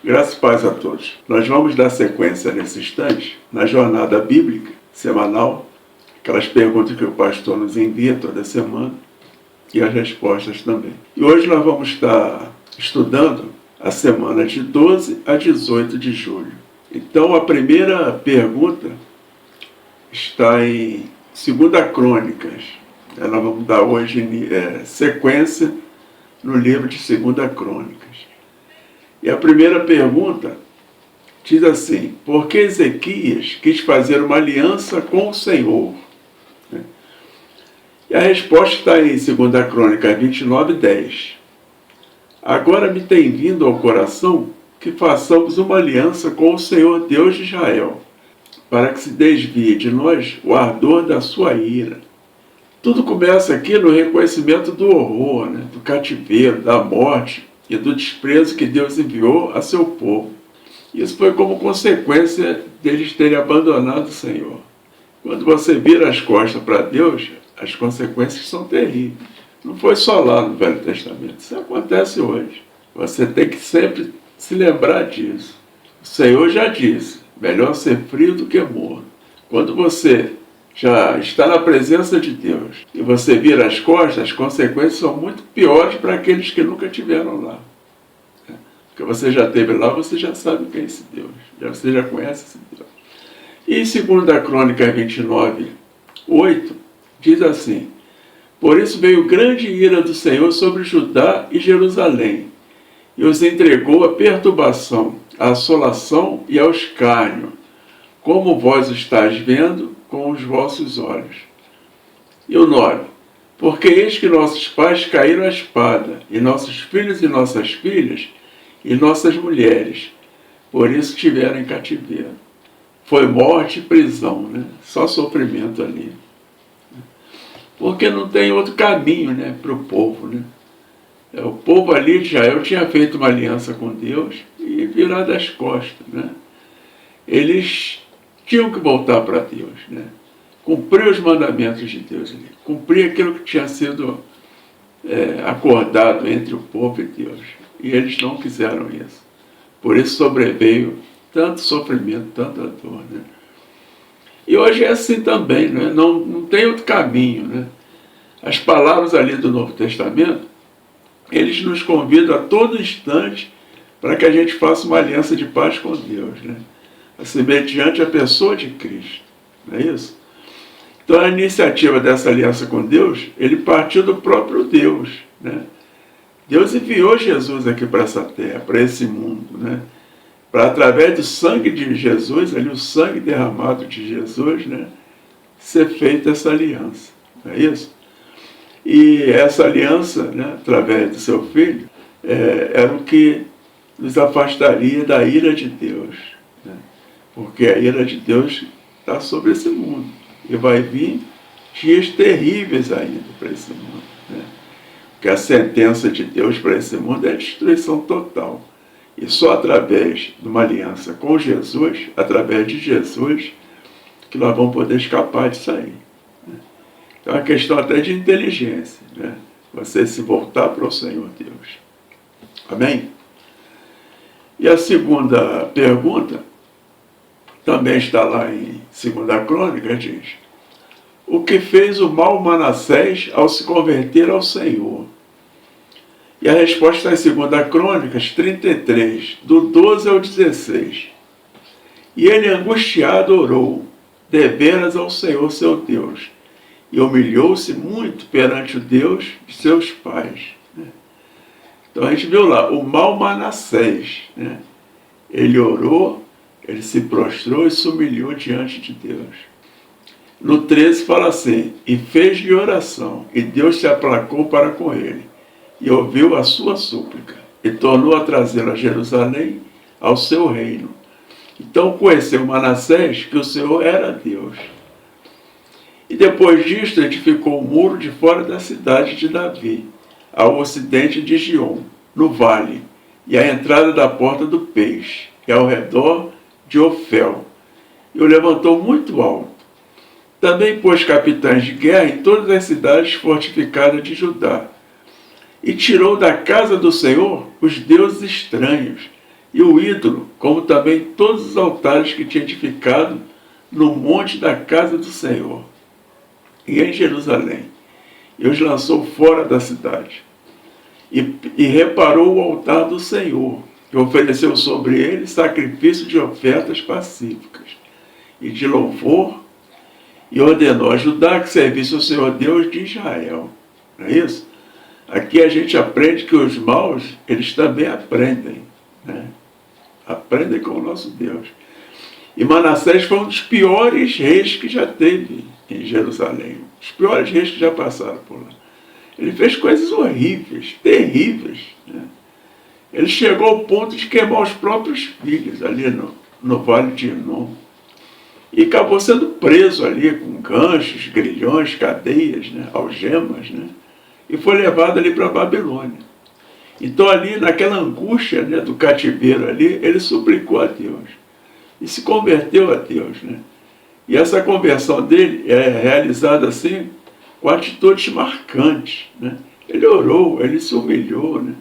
Graças e paz a todos. Nós vamos dar sequência nesse instante na jornada bíblica semanal, aquelas perguntas que o pastor nos envia toda semana e as respostas também. E hoje nós vamos estar estudando a semana de 12 a 18 de julho. Então a primeira pergunta está em 2 Crônicas. Nós vamos dar hoje sequência no livro de 2 Crônicas. E a primeira pergunta diz assim: por que Ezequias quis fazer uma aliança com o Senhor? E a resposta está em 2 Crônicas 29:10. Agora me tem vindo ao coração que façamos uma aliança com o Senhor Deus de Israel, para que se desvie de nós o ardor da sua ira. Tudo começa aqui no reconhecimento do horror, do cativeiro, da morte e do desprezo que Deus enviou a seu povo. Isso foi como consequência deles terem abandonado o Senhor. Quando você vira as costas para Deus, as consequências são terríveis. Não foi só lá no Velho Testamento, isso acontece hoje. Você tem que sempre se lembrar disso. O Senhor já disse: melhor ser frio do que morno. Quando você já está na presença de Deus e você vira as costas, as consequências são muito piores para aqueles que nunca estiveram lá. Porque você já esteve lá, você já sabe quem é esse Deus, você já conhece esse Deus. E em 2 Crônicas 29:8 diz assim: por isso veio grande ira do Senhor sobre Judá e Jerusalém, e os entregou à perturbação, à assolação e ao escárnio, como vós estáis vendo com os vossos olhos. E o 9: porque eis que nossos pais caíram à espada, e nossos filhos e nossas filhas, e nossas mulheres, por isso tiveram em cativeiro. Foi morte e prisão, só sofrimento ali. Porque não tem outro caminho para o povo. O povo ali de Israel tinha feito uma aliança com Deus e virado as costas. Eles tinham que voltar para Deus, cumprir os mandamentos de Deus ali, cumprir aquilo que tinha sido acordado entre o povo e Deus. E eles não quiseram isso. Por isso sobreveio tanto sofrimento, tanta dor. E hoje é assim também, não tem outro caminho. As palavras ali do Novo Testamento, eles nos convidam a todo instante para que a gente faça uma aliança de paz com Deus, assim, mediante a pessoa de Cristo, não é isso? Então a iniciativa dessa aliança com Deus, ele partiu do próprio Deus, Deus enviou Jesus aqui para essa terra, para esse mundo, para através do sangue de Jesus, ali o sangue derramado de Jesus, ser feita essa aliança, não é isso? E essa aliança, através do seu Filho, era o que nos afastaria da ira de Deus, porque a ira de Deus está sobre esse mundo, e vai vir dias terríveis ainda para esse mundo, porque a sentença de Deus para esse mundo é a destruição total. E só através de uma aliança com Jesus, através de Jesus, que nós vamos poder escapar disso aí. Então é uma questão até de inteligência, você se voltar para o Senhor Deus. Amém? E a segunda pergunta também está lá em 2 Crônicas, diz: o que fez o mau Manassés ao se converter ao Senhor? E a resposta está em 2 Crônicas 33, do 12 ao 16. E ele, angustiado, orou deveras ao Senhor seu Deus, e humilhou-se muito perante o Deus de seus pais. Então a gente viu lá, o mau Manassés, ele orou, ele se prostrou e se humilhou diante de Deus. No 13 fala assim: e fez-lhe oração, e Deus se aplacou para com ele, e ouviu a sua súplica, e tornou a trazê-lo a Jerusalém, ao seu reino. Então conheceu Manassés que o Senhor era Deus. E depois disto edificou o muro de fora da cidade de Davi, ao ocidente de Giom, no vale, e à entrada da porta do peixe, e ao redor de Ofel, e o levantou muito alto. Também pôs capitães de guerra em todas as cidades fortificadas de Judá, e tirou da casa do Senhor os deuses estranhos e o ídolo, como também todos os altares que tinha edificado no monte da casa do Senhor e em Jerusalém, e os lançou fora da cidade. E reparou o altar do Senhor, e ofereceu sobre ele sacrifício de ofertas pacíficas e de louvor, e ordenou a Judá que servisse ao Senhor Deus de Israel. Não é isso? Aqui a gente aprende que os maus, eles também aprendem, né? Aprendem com o nosso Deus. E Manassés foi um dos piores reis que já teve em Jerusalém. Os piores reis que já passaram por lá. Ele fez coisas horríveis, terríveis, né? Ele chegou ao ponto de queimar os próprios filhos ali no Vale de Inom. E acabou sendo preso ali com ganchos, grilhões, cadeias, né? Algemas, né? E foi levado ali para a Babilônia. Então ali, naquela angústia, né, do cativeiro ali, ele suplicou a Deus. E se converteu a Deus, né? E essa conversão dele é realizada assim, com atitudes marcantes, né? Ele orou, ele se humilhou, né?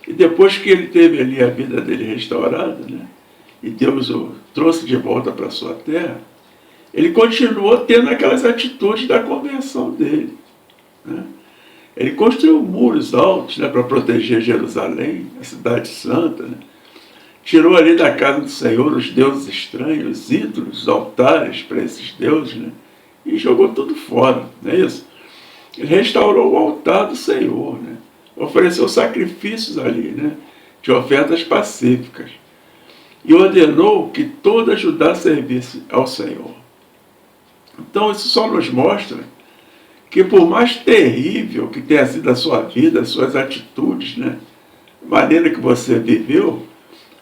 E depois que ele teve ali a vida dele restaurada, né? E Deus o trouxe de volta para a sua terra, ele continuou tendo aquelas atitudes da conversão dele, né? Ele construiu muros altos, né, para proteger Jerusalém, a cidade santa, né? Tirou ali da casa do Senhor os deuses estranhos, os ídolos, os altares para esses deuses, né? E jogou tudo fora, não é isso? Ele restaurou o altar do Senhor, né? Ofereceu sacrifícios ali, né, de ofertas pacíficas. E ordenou que toda Judá servisse ao Senhor. Então isso só nos mostra que por mais terrível que tenha sido a sua vida, as suas atitudes, né, a maneira que você viveu,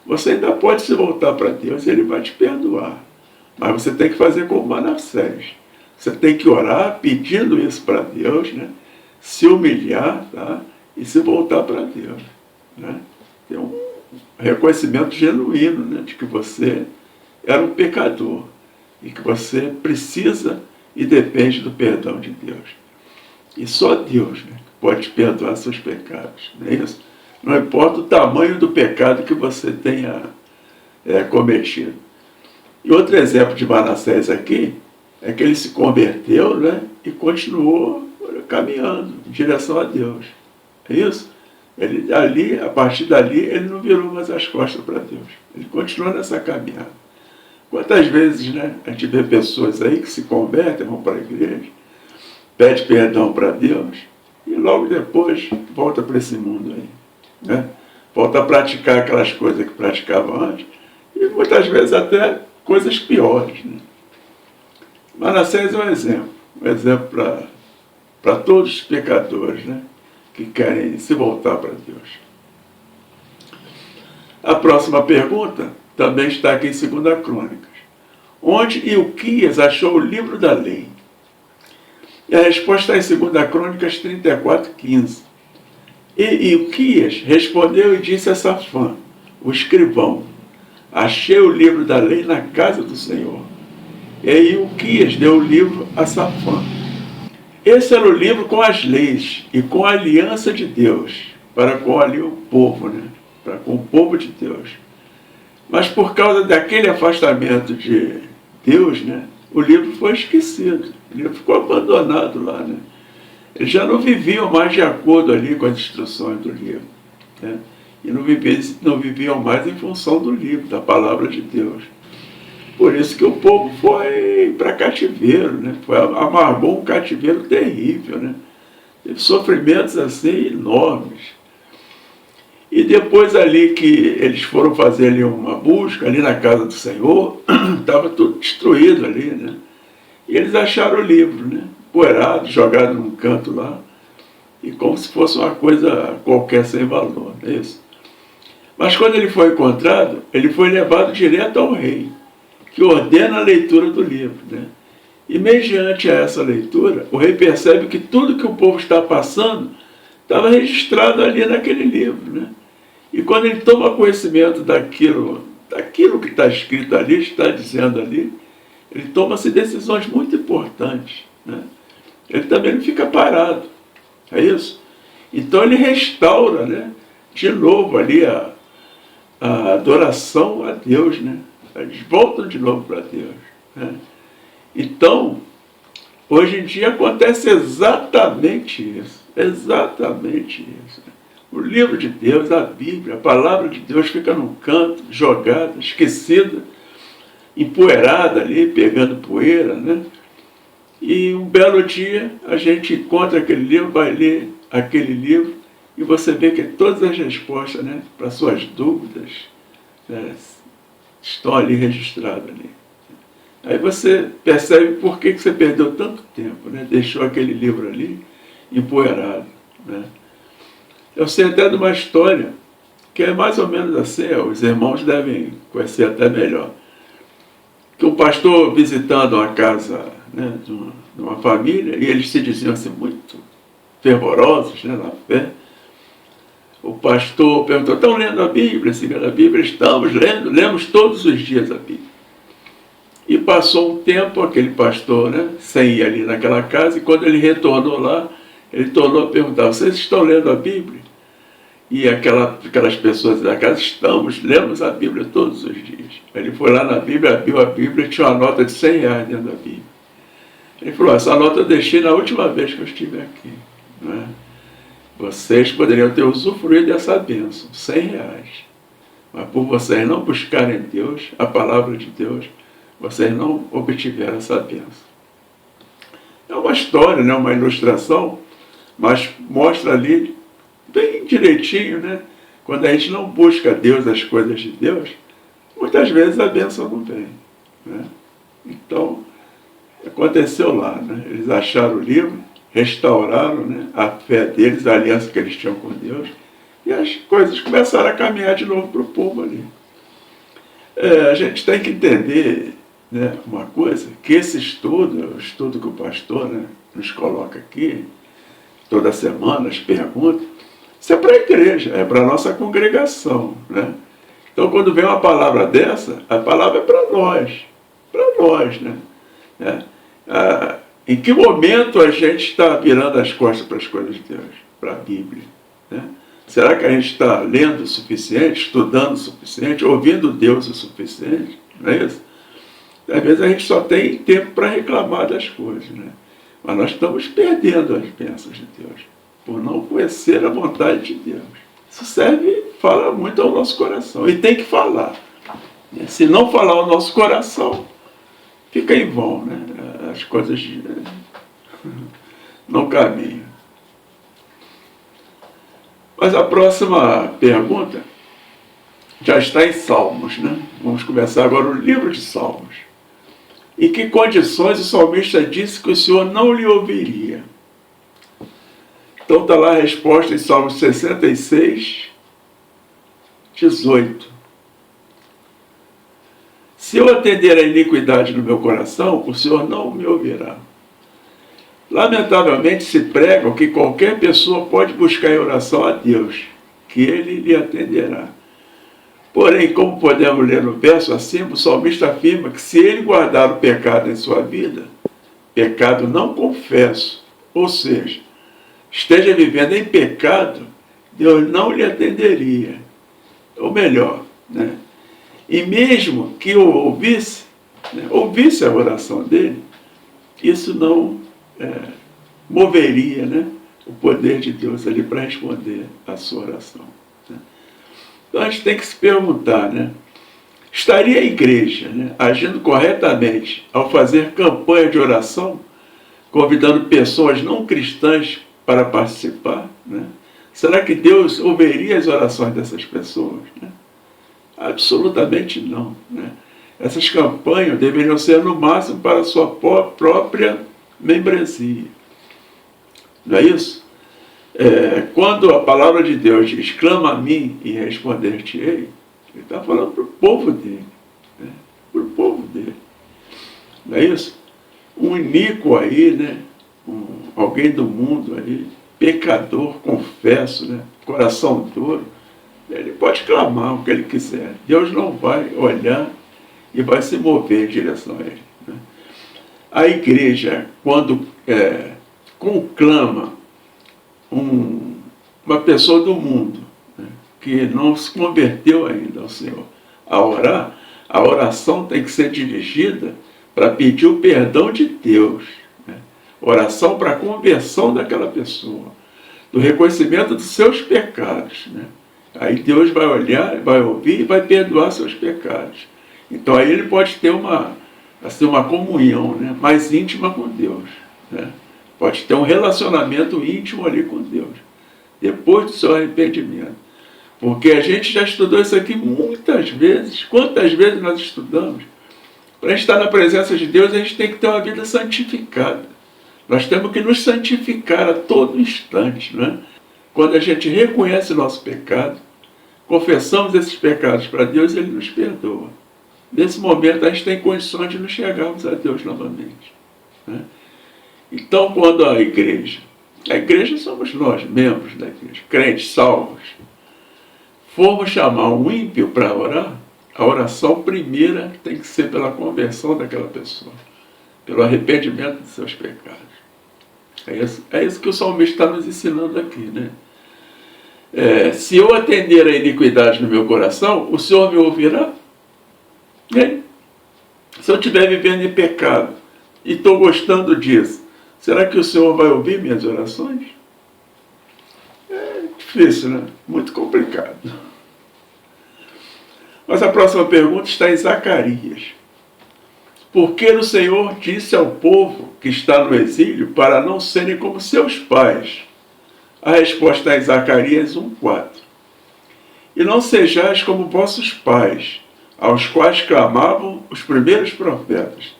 você ainda pode se voltar para Deus e Ele vai te perdoar. Mas você tem que fazer como Manassés. Você tem que orar pedindo isso para Deus, né, se humilhar, tá, e se voltar para Deus, né. Ter um reconhecimento genuíno, né, de que você era um pecador e que você precisa e depende do perdão de Deus. E só Deus, né, pode te perdoar seus pecados, não é isso? Não importa o tamanho do pecado que você tenha cometido. E outro exemplo de Manassés aqui é que ele se converteu, né, e continuou caminhando em direção a Deus. É isso? Ele, ali, a partir dali, ele não virou mais as costas para Deus. Ele continuou nessa caminhada. Quantas vezes, né, a gente vê pessoas aí que se convertem, vão para a igreja, pede perdão para Deus e logo depois volta para esse mundo aí, né? Volta a praticar aquelas coisas que praticava antes e muitas vezes até coisas piores, né? Manassés é um exemplo para todos os pecadores, né, que querem se voltar para Deus. A próxima pergunta também está aqui em 2 Crônicas. Onde Ilquias achou o livro da lei? E a resposta está em 2 Crônicas 34:15. E Ilquias respondeu e disse a Safã, o escrivão: achei o livro da lei na casa do Senhor. E Ilquias deu o livro a Safã. Esse era o livro com as leis e com a aliança de Deus, para com ali o povo, né? Para com o povo de Deus. Mas por causa daquele afastamento de Deus, né, o livro foi esquecido. O livro ficou abandonado lá, né? Eles já não viviam mais de acordo ali com as instruções do livro, né? E não viviam mais em função do livro, da palavra de Deus. Por isso que o povo foi para cativeiro, né? Amargou um cativeiro terrível, né? Teve sofrimentos assim enormes. E depois ali que eles foram fazer ali uma busca, ali na casa do Senhor, estava tudo destruído ali, né? E eles acharam o livro, né, poeirado, jogado num canto lá, e como se fosse uma coisa qualquer sem valor, não é isso? Mas quando ele foi encontrado, ele foi levado direto ao rei, que ordena a leitura do livro, né? E mediante a essa leitura, o rei percebe que tudo que o povo está passando estava registrado ali naquele livro, né? E quando ele toma conhecimento daquilo que está escrito ali, está dizendo ali, ele toma-se decisões muito importantes, né? Ele também não fica parado, é isso? Então ele restaura, né, de novo ali a adoração a Deus, né? Eles voltam de novo para Deus, né? Então, hoje em dia acontece exatamente isso. Exatamente isso. O livro de Deus, a Bíblia, a palavra de Deus fica num canto, jogada, esquecida, empoeirada ali, pegando poeira, né? E um belo dia a gente encontra aquele livro, vai ler aquele livro e você vê que todas as respostas, né, para suas dúvidas, né, estão ali registradas ali. Aí você percebe por que você perdeu tanto tempo, né? Deixou aquele livro ali empoeirado, né? Eu sei até de uma história que é mais ou menos assim, os irmãos devem conhecer até melhor. Que um pastor visitando uma casa, né, de uma família, e eles se diziam assim muito fervorosos, né, na fé. O pastor perguntou: estão lendo a Bíblia? Seguindo a Bíblia? Estamos lendo, lemos todos os dias a Bíblia. E passou um tempo, aquele pastor, né, sem ir ali naquela casa, e quando ele retornou lá, ele tornou a perguntar: vocês estão lendo a Bíblia? E aquelas pessoas da casa: lemos a Bíblia todos os dias. Ele foi lá na Bíblia, abriu a Bíblia, tinha uma nota de R$100 dentro da Bíblia. Ele falou: essa nota eu deixei na última vez que eu estive aqui, né? Vocês poderiam ter usufruído dessa bênção, R$100. Mas por vocês não buscarem Deus, a palavra de Deus, vocês não obtiveram essa bênção. É uma história, né? Uma ilustração, mas mostra ali bem direitinho, né? Quando a gente não busca Deus, as coisas de Deus, muitas vezes a bênção não vem, né? Então, aconteceu lá, né? Eles acharam o livro, restauraram, né, a fé deles, a aliança que eles tinham com Deus, e as coisas começaram a caminhar de novo para o povo ali. A gente tem que entender, né, uma coisa, que esse estudo, o estudo que o pastor, né, nos coloca aqui, toda semana, as perguntas, isso é para a igreja, é para a nossa congregação, né? Então, quando vem uma palavra dessa, a palavra é para nós, né? Em que momento a gente está virando as costas para as coisas de Deus, para a Bíblia, né? Será que a gente está lendo o suficiente, estudando o suficiente, ouvindo Deus o suficiente? Não é isso? Às vezes a gente só tem tempo para reclamar das coisas, né? Mas nós estamos perdendo as bênçãos de Deus por não conhecer a vontade de Deus. Isso fala muito ao nosso coração. E tem que falar. Se não falar ao nosso coração, fica em vão, né? As coisas não caminham. Mas a próxima pergunta já está em Salmos, né? Vamos começar agora o livro de Salmos. Em que condições o salmista disse que o Senhor não lhe ouviria? Então está lá a resposta em Salmos 66, 18. Se eu atender a iniquidade no meu coração, o Senhor não me ouvirá. Lamentavelmente se prega que qualquer pessoa pode buscar em oração a Deus, que Ele lhe atenderá. Porém, como podemos ler no verso acima, o salmista afirma que se ele guardar o pecado em sua vida, pecado não confesso, ou seja, esteja vivendo em pecado, Deus não lhe atenderia. Ou melhor, né? E mesmo que o ouvisse, né, ouvisse a oração dele, isso não moveria, né, o poder de Deus ali para responder a sua oração, né? Então a gente tem que se perguntar, né, estaria a igreja, né, agindo corretamente ao fazer campanha de oração, convidando pessoas não cristãs para participar, né? Será que Deus ouviria as orações dessas pessoas, né? Absolutamente não, né? Essas campanhas deveriam ser no máximo para a sua própria membresia. Não é isso? Quando a palavra de Deus diz: clama a mim e responder-te-ei, ele está falando para o povo dele, né? Para o povo dele. Não é isso? Um iníquo aí, né? Alguém do mundo aí, pecador, confesso, né? Coração duro, ele pode clamar o que ele quiser. Deus não vai olhar e vai se mover em direção a ele, né? A igreja, quando conclama uma pessoa do mundo, né, que não se converteu ainda ao Senhor a orar, a oração tem que ser dirigida para pedir o perdão de Deus. Né? Oração para a conversão daquela pessoa, do reconhecimento dos seus pecados. Né? Aí Deus vai olhar, vai ouvir e vai perdoar seus pecados. Então aí ele pode ter uma comunhão, né, mais íntima com Deus. Né? Pode ter um relacionamento íntimo ali com Deus, depois do seu arrependimento. Porque a gente já estudou isso aqui muitas vezes. Quantas vezes nós estudamos? Para estar na presença de Deus, a gente tem que ter uma vida santificada. Nós temos que nos santificar a todo instante. Né? Quando a gente reconhece o nosso pecado, confessamos esses pecados para Deus, Ele nos perdoa. Nesse momento, a gente tem condições de nos chegarmos a Deus novamente. Né? Então, quando a igreja somos nós, membros da igreja, crentes salvos, formos chamar um ímpio para orar, a oração primeira tem que ser pela conversão daquela pessoa, pelo arrependimento de seus pecados. É isso que o salmista está nos ensinando aqui, né? Se eu atender a iniquidade no meu coração, o Senhor me ouvirá? E aí? Se eu estiver vivendo em pecado e estou gostando disso, será que o Senhor vai ouvir minhas orações? É difícil, né? Muito complicado. Mas a próxima pergunta está em Zacarias. Por que o Senhor disse ao povo que está no exílio para não serem como seus pais? A resposta é em Zacarias 1,4. E não sejais como vossos pais, aos quais clamavam os primeiros profetas,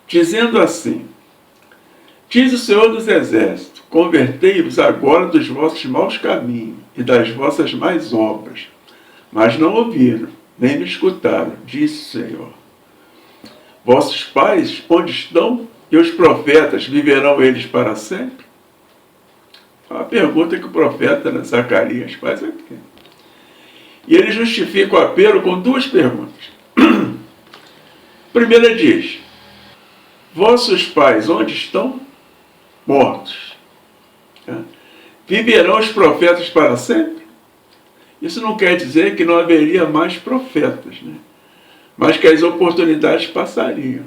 dizendo assim: diz o Senhor dos Exércitos, convertei-vos agora dos vossos maus caminhos e das vossas más obras. Mas não ouviram, nem me escutaram, disse o Senhor. Vossos pais, onde estão? E os profetas, viverão eles para sempre? É uma pergunta que o profeta Zacarias faz aqui. E ele justifica o apelo com duas perguntas. Primeira diz: vossos pais, onde estão? Mortos. Viverão os profetas para sempre? Isso não quer dizer que não haveria mais profetas, né? Mas que as oportunidades passariam.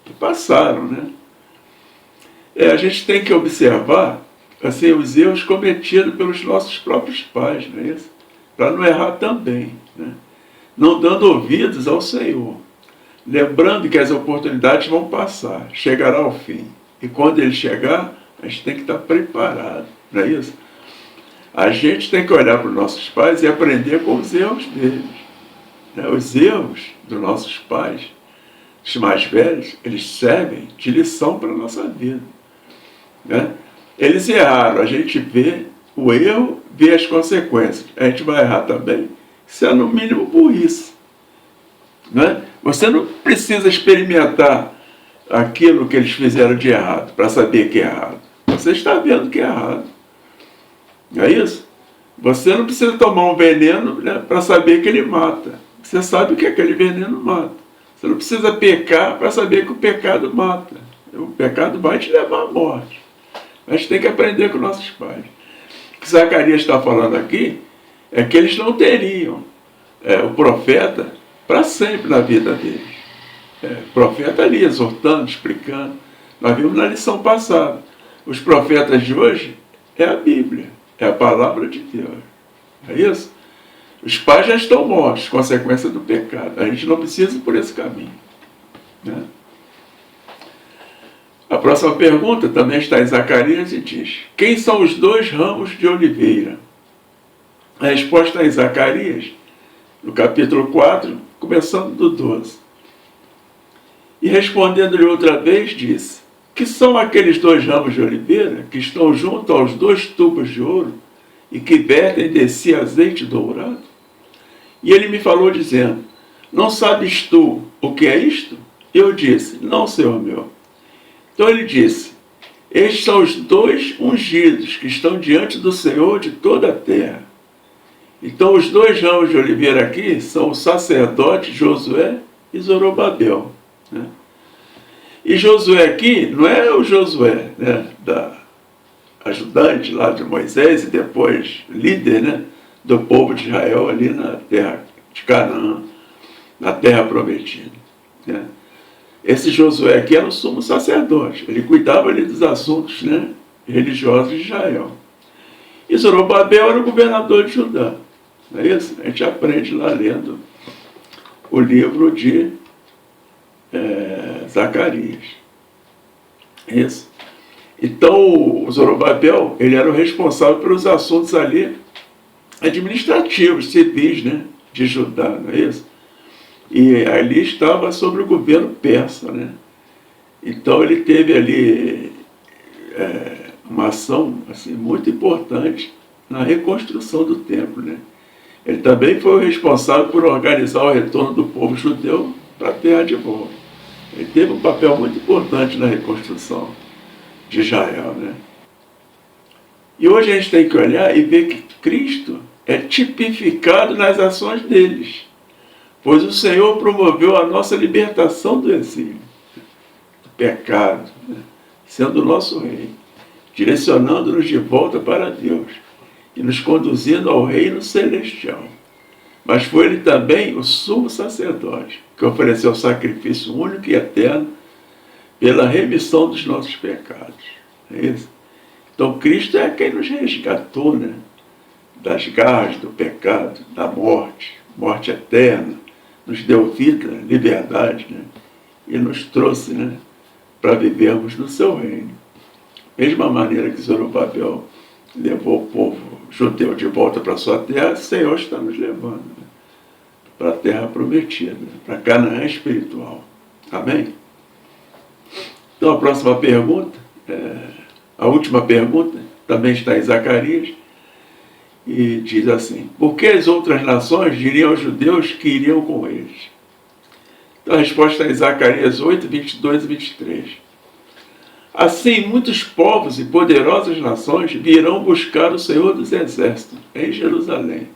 E passaram, né? A gente tem que observar assim, os erros cometidos pelos nossos próprios pais, não é isso? Para não errar também, né? Não dando ouvidos ao Senhor. Lembrando que as oportunidades vão passar, chegará ao fim. E quando ele chegar, a gente tem que estar preparado, não é isso? A gente tem que olhar para os nossos pais e aprender com os erros deles. Né? Os erros dos nossos pais, os mais velhos, eles servem de lição para a nossa vida. Né? Eles erraram, a gente vê o erro, vê as consequências. A gente vai errar também. Isso é, no mínimo, burrice. Né? Você não precisa experimentar aquilo que eles fizeram de errado para saber que é errado. Você está vendo que é errado. Não é isso? Você não precisa tomar um veneno, né, para saber que ele mata. Você sabe que aquele veneno mata. Você não precisa pecar para saber que o pecado mata. O pecado vai te levar à morte. A gente tem que aprender com nossos pais. O que Zacarias está falando aqui é que eles não teriam o profeta para sempre na vida deles. O profeta ali exortando, explicando. Nós vimos na lição passada. Os profetas de hoje é a Bíblia, é a palavra de Deus. É isso? Os pais já estão mortos, consequência do pecado. A gente não precisa ir por esse caminho. Né? A próxima pergunta também está em Zacarias e diz: quem são os dois ramos de oliveira? A resposta é em Zacarias, no capítulo 4, começando do 12. E respondendo-lhe outra vez, disse: que são aqueles dois ramos de oliveira que estão junto aos dois tubos de ouro e que vertem de si azeite dourado? E ele me falou dizendo: não sabes tu o que é isto? Eu disse: não, Senhor meu. Então ele disse: estes são os dois ungidos que estão diante do Senhor de toda a terra. Então os dois ramos de oliveira aqui são o sacerdote Josué e Zorobabel. Né? E Josué aqui não é o Josué, né, da ajudante lá de Moisés e depois líder, né? do povo de Israel ali na terra de Canaã, na terra prometida, né? Esse Josué aqui era o sumo sacerdote, ele cuidava ali dos assuntos, né, religiosos de Israel. E Zorobabel era o governador de Judá. Não é isso? A gente aprende lá lendo o livro de Zacarias. É isso. Então, o Zorobabel, ele era o responsável pelos assuntos ali administrativos, civis, né, de Judá, não é isso? E ali estava sobre o governo persa, né? Então ele teve ali uma ação assim, muito importante na reconstrução do templo, né? Ele também foi o responsável por organizar o retorno do povo judeu para a terra de volta. Ele teve um papel muito importante na reconstrução de Israel, né? E hoje a gente tem que olhar e ver que Cristo é tipificado nas ações deles, pois o Senhor promoveu a nossa libertação do exílio, do pecado, né? Sendo o nosso Rei, direcionando-nos de volta para Deus e nos conduzindo ao reino celestial. Mas foi ele também o sumo sacerdote, que ofereceu sacrifício único e eterno pela remissão dos nossos pecados. É isso? Então Cristo é quem nos resgatou, né, das garras do pecado, da morte, morte eterna, nos deu vida, liberdade, né, e nos trouxe, né, para vivermos no seu reino. Mesma maneira que Zorobabel levou o povo judeu de volta para sua terra, o Senhor está nos levando, né, para a terra prometida, para Canaã espiritual. Amém? Então a próxima pergunta, a última pergunta, também está em Zacarias, e diz assim: por que as outras nações diriam aos judeus que iriam com eles? Então a resposta é em Zacarias 8, 22 e 23. Assim, muitos povos e poderosas nações virão buscar o Senhor dos Exércitos em Jerusalém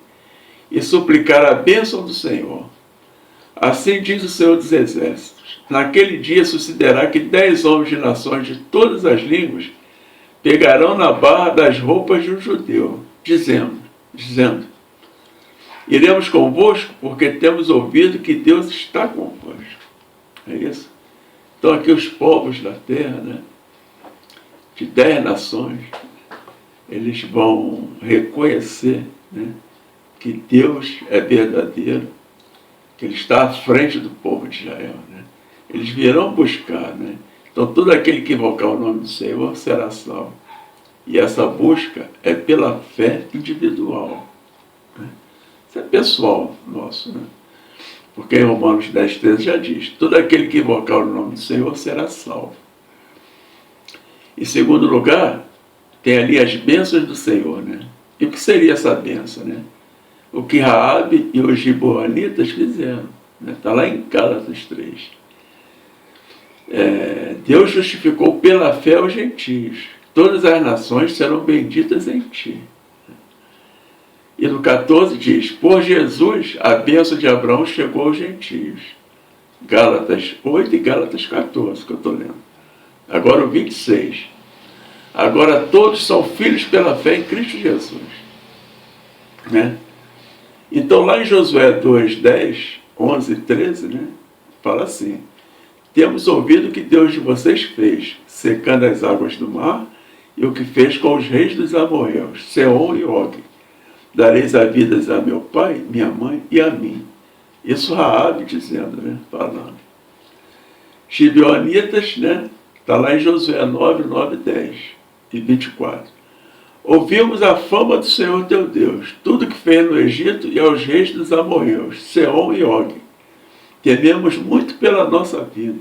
e suplicar a bênção do Senhor. Assim diz o Senhor dos Exércitos: naquele dia sucederá que 10 homens de nações de todas as línguas pegarão na barra das roupas de um judeu, dizendo: iremos convosco porque temos ouvido que Deus está convosco. É isso? Então aqui os povos da terra, né, de 10 nações, eles vão reconhecer, né, que Deus é verdadeiro, que Ele está à frente do povo de Israel, né? Eles virão buscar, né? Então todo aquele que invocar o nome do Senhor será salvo. E essa busca é pela fé individual, né? Isso é pessoal nosso, né? Porque em Romanos 10, 13 já diz: todo aquele que invocar o nome do Senhor será salvo. Em segundo lugar, tem ali as bênçãos do Senhor, né? E o que seria essa bênção, né? O que Raabe e os gibeonitas fizeram, né? Está lá em Gálatas 3. Deus justificou pela fé os gentios. Todas as nações serão benditas em ti. E no 14 diz: por Jesus, a bênção de Abraão chegou aos gentios. Gálatas 8 e Gálatas 14, que eu estou lendo. Agora o 26. Agora todos são filhos pela fé em Cristo Jesus, né? Então lá em Josué 2, 10, 11 e 13, né, fala assim: temos ouvido o que Deus de vocês fez, secando as águas do mar, e o que fez com os reis dos amorreus, Seom e Og. Dareis a vidas a meu pai, minha mãe e a mim. Isso Raabe dizendo, né, falando. Gibeonitas, né, está lá em Josué 9, 9, 10 e 24. Ouvimos a fama do Senhor teu Deus, tudo que fez no Egito e aos reis dos amorreus, Seom e Og. Tememos muito pela nossa vida.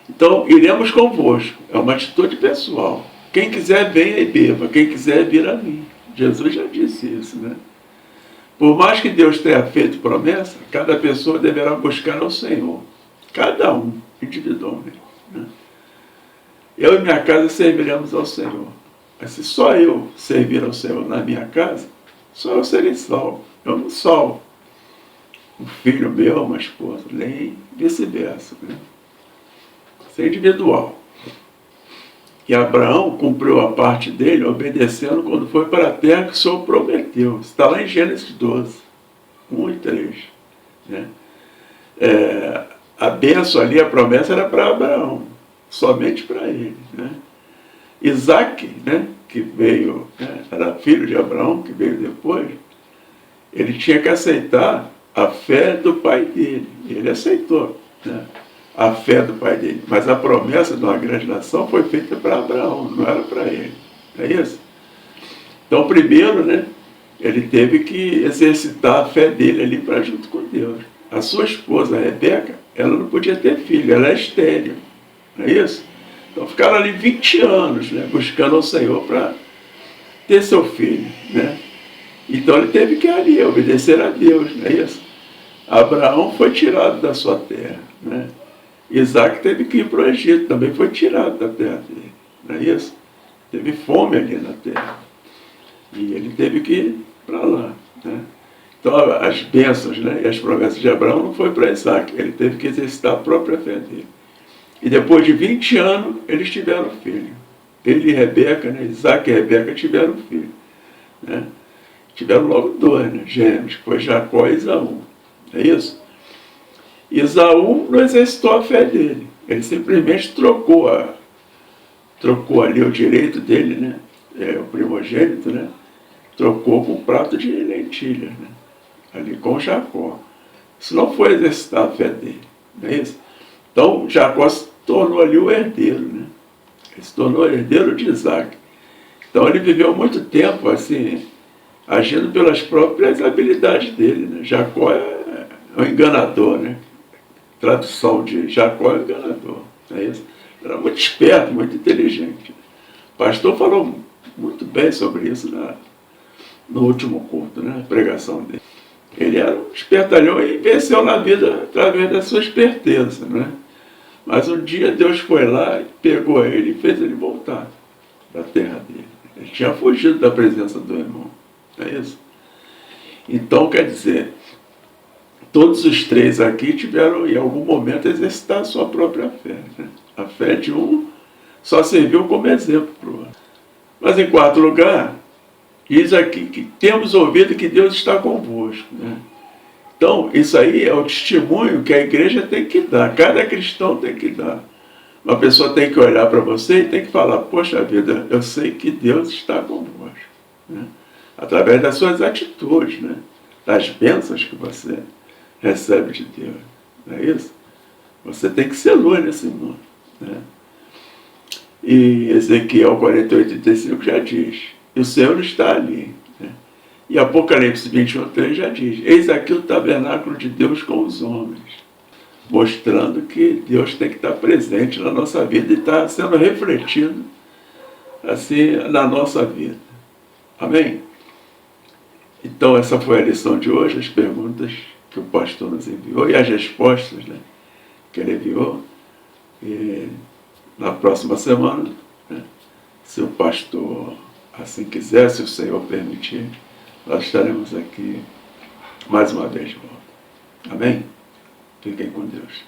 Então, iremos convosco. É uma atitude pessoal. Quem quiser, venha e beba. Quem quiser, vir a mim. Jesus já disse isso, né? Por mais que Deus tenha feito promessa, cada pessoa deverá buscar ao Senhor. Cada um, individualmente, né? Eu e minha casa serviremos ao Senhor. Mas se só eu servir ao Senhor na minha casa, só eu serei salvo. Eu não salvo um filho meu, uma esposa, nem vice-versa, né? Isso é individual. E Abraão cumpriu a parte dele obedecendo quando foi para a terra que o Senhor prometeu. prometeu. Está lá em Gênesis 12, 1 e 3. Né? A bênção ali, a promessa era para Abraão, somente para ele. Né? Isaac, né, que veio, né, era filho de Abraão, que veio depois, ele tinha que aceitar a fé do pai dele. E ele aceitou, né, a fé do pai dele. Mas a promessa de uma grande nação foi feita para Abraão, não era para ele. Não é isso? Então, primeiro, né, ele teve que exercitar a fé dele ali para junto com Deus. A sua esposa, a Rebeca, ela não podia ter filho, ela é estéril. Não é isso? Então ficaram ali 20 anos, né, buscando ao Senhor para ter seu filho. Né? Então ele teve que ali obedecer a Deus, não é isso? Abraão foi tirado da sua terra. Né? Isaac teve que ir para o Egito, também foi tirado da terra dele. Não é isso? Teve fome ali na terra. E ele teve que ir para lá. Né? Então as bênçãos, né, e as promessas de Abraão não foi para Isaac, ele teve que exercitar a própria fé dele. E depois de 20 anos, eles tiveram filho. Ele e Rebeca, né? Isaac e Rebeca tiveram filho. Né? Tiveram logo dois, né? Gêmeos, que foi Jacó e Esaú. É isso? Esaú não exercitou a fé dele. Ele simplesmente trocou ali o direito dele, né? O primogênito, né? Trocou com um prato de lentilha, né? Ali com Jacó. Isso não foi exercitar a fé dele. Não é isso? Então, Jacó se tornou ali o herdeiro, né? Ele se tornou herdeiro de Isaac. Então, ele viveu muito tempo, assim, agindo pelas próprias habilidades dele, né? Jacó é um enganador, né? Tradução de Jacó é um enganador, não é isso? Era muito esperto, muito inteligente. O pastor falou muito bem sobre isso no último culto, né? A pregação dele. Ele era um espertalhão e venceu na vida através da sua esperteza, né? Mas um dia Deus foi lá e pegou ele e fez ele voltar da terra dele. Ele tinha fugido da presença do irmão. Não é isso? Então, quer dizer, todos os três aqui tiveram, em algum momento, exercitar a sua própria fé. Né? A fé de um só serviu como exemplo para o outro. Mas, em quarto lugar, diz aqui que temos ouvido que Deus está convosco. Né? Então, isso aí é o testemunho que a igreja tem que dar, cada cristão tem que dar. Uma pessoa tem que olhar para você e tem que falar, poxa vida, eu sei que Deus está convosco. Né? Através das suas atitudes, né? Das bênçãos que você recebe de Deus. Não é isso? Você tem que ser luz nesse mundo. Né? E Ezequiel 48:35 já diz, e o Senhor está ali. E Apocalipse 21:3 já diz, eis aqui o tabernáculo de Deus com os homens, mostrando que Deus tem que estar presente na nossa vida e está sendo refletido assim na nossa vida. Amém? Então essa foi a lição de hoje, as perguntas que o pastor nos enviou e as respostas, né, que ele enviou. E na próxima semana, né, se o pastor assim quiser, se o Senhor permitir, nós estaremos aqui mais uma vez de volta. Amém? Fiquem com Deus.